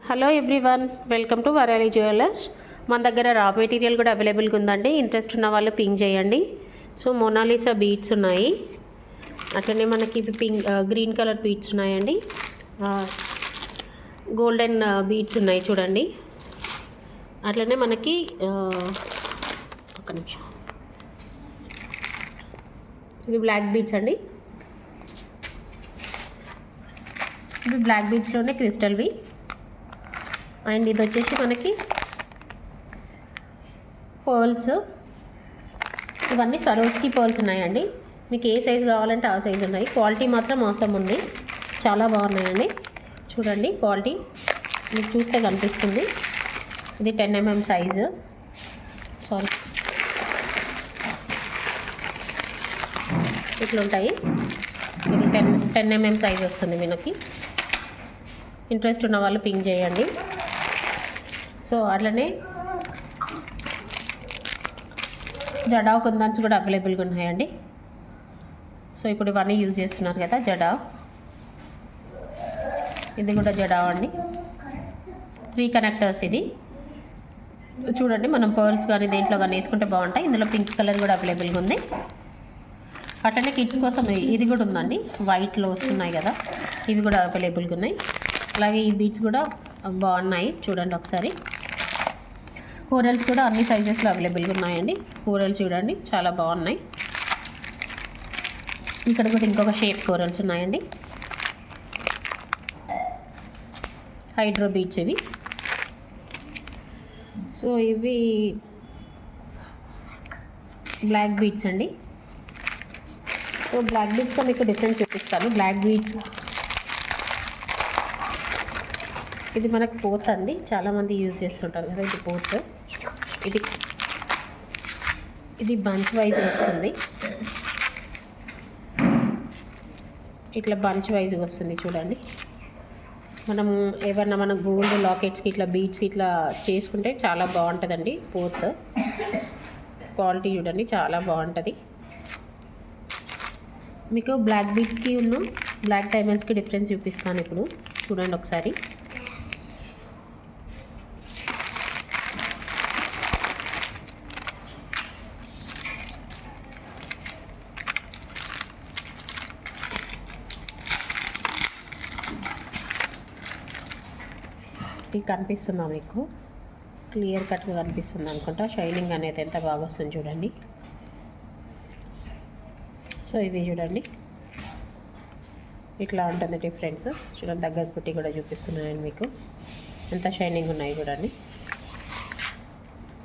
Hello everyone, welcome to Varali jewellers. మన దగ్గర raw material కూడా అవైలబుల్గా ఉందండి. ఇంట్రెస్ట్ ఉన్న వాళ్ళు పింక్ చేయండి. సో మోనాలిసా బీడ్స్ ఉన్నాయి, అట్లనే మనకి గ్రీన్ కలర్ బీడ్స్ ఉన్నాయండి, గోల్డెన్ బీడ్స్ ఉన్నాయి చూడండి. అట్లనే మనకి ఒక నిమిషం, ఇవి బ్లాక్ బీడ్స్ అండి. ఇవి బ్లాక్ బీడ్స్లోనే క్రిస్టల్వి. అండ్ ఇది వచ్చేసి మనకి పర్ల్స్, ఇవన్నీ సరోస్కి పర్ల్స్ ఉన్నాయండి. మీకు ఏ సైజు కావాలంటే ఆ సైజు ఉన్నాయి. క్వాలిటీ మాత్రం మోసం ఉంది, చాలా బాగున్నాయండి. చూడండి క్వాలిటీ మీకు చూస్తే కనిపిస్తుంది. ఇది 10 mm సైజు, సారీ ఇట్లుంటాయి. ఇది 10 mm సైజ్ వస్తుంది మనకి. ఇంట్రెస్ట్ ఉన్న వాళ్ళు పింక్ చేయండి. సో అట్లనే జడా కుందన్స్ కూడా అవైలబుల్గా ఉన్నాయండి. సో ఇప్పుడు ఇవన్నీ యూజ్ చేస్తున్నారు కదా జడా, ఇది కూడా జడా అండి. 3 కనెక్టర్స్ ఇది చూడండి. మనం పర్ల్స్ కానీ దేంట్లో కానీ వేసుకుంటే బాగుంటాయి. ఇందులో పింక్ కలర్ కూడా అవైలబుల్గా ఉంది. అట్లనే కిడ్స్ కోసం ఇది కూడా ఉందండి, వైట్లో వస్తున్నాయి కదా, ఇవి కూడా అవైలబుల్గా ఉన్నాయి. అలాగే ఈ బీడ్స్ కూడా బాగున్నాయి చూడండి ఒకసారి. కోరల్స్ కూడా అన్ని సైజెస్లో అవైలబుల్గా ఉన్నాయండి. కోరల్స్ చూడండి చాలా బాగున్నాయి. ఇక్కడ కూడా ఇంకొక షేప్ కోరల్స్ ఉన్నాయండి, హైడ్రో బీడ్స్ ఇవి. సో ఇవి బ్లాక్ బీడ్స్ అండి. సో బ్లాక్ బీడ్స్లో మీకు డిఫరెన్స్ చూపిస్తాను. బ్లాక్ బీడ్స్ ఇది మనకు పోత్ అండి, చాలామంది యూజ్ చేస్తుంటారు కదా. ఇది పోత్, ఇది బంచ్ వైజ్ వస్తుంది. ఇట్లా బంచ్ వైజ్గా వస్తుంది చూడండి. మనం ఏమన్నా మన గోల్డ్ లాకెట్స్కి ఇట్లా బీడ్స్ ఇట్లా చేసుకుంటే చాలా బాగుంటుందండి. పోత్ క్వాలిటీ చూడండి చాలా బాగుంటుంది. మీకు బ్లాక్ బీడ్స్కి ఉన్న బ్లాక్ డైమండ్స్కి డిఫరెన్స్ చూపిస్తాను ఇప్పుడు, చూడండి ఒకసారి. కనిపిస్తుందా మీకు? క్లియర్ కట్గా కనిపిస్తుంది అనుకుంటా. షైనింగ్ అనేది ఎంత బాగా వస్తుంది చూడండి. సో ఇవి చూడండి ఇట్లా ఉంటుంది డిఫరెన్స్. చూడండి దగ్గర పుట్టి కూడా చూపిస్తున్నాను నేను మీకు, ఎంత షైనింగ్ ఉన్నాయి చూడండి.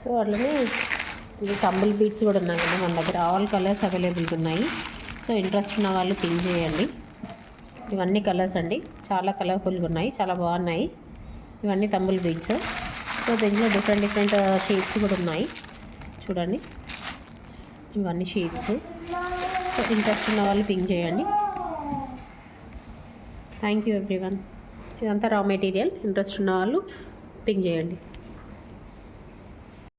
సో అట్లనే ఇవి తంబుల్ బీడ్స్ కూడా ఉన్నాయండి మన దగ్గర. ఆల్ కలర్స్ అవైలబుల్గా ఉన్నాయి. సో ఇంట్రెస్ట్ ఉన్న వాళ్ళు పింక్ చేయండి. ఇవన్నీ కలర్స్ అండి, చాలా కలర్ఫుల్గా ఉన్నాయి, చాలా బాగున్నాయి. ఇవన్నీ తంబుల్ బీడ్స్. సో దీంట్లో డిఫరెంట్ షేప్స్ కూడా ఉన్నాయి చూడండి. ఇవన్నీ షేప్స్. సో ఇంట్రెస్ట్ ఉన్న వాళ్ళు పింక్ చేయండి. Thank you everyone. ఇదంతా రా మెటీరియల్. ఇంట్రెస్ట్ ఉన్న వాళ్ళు పింక్ చేయండి.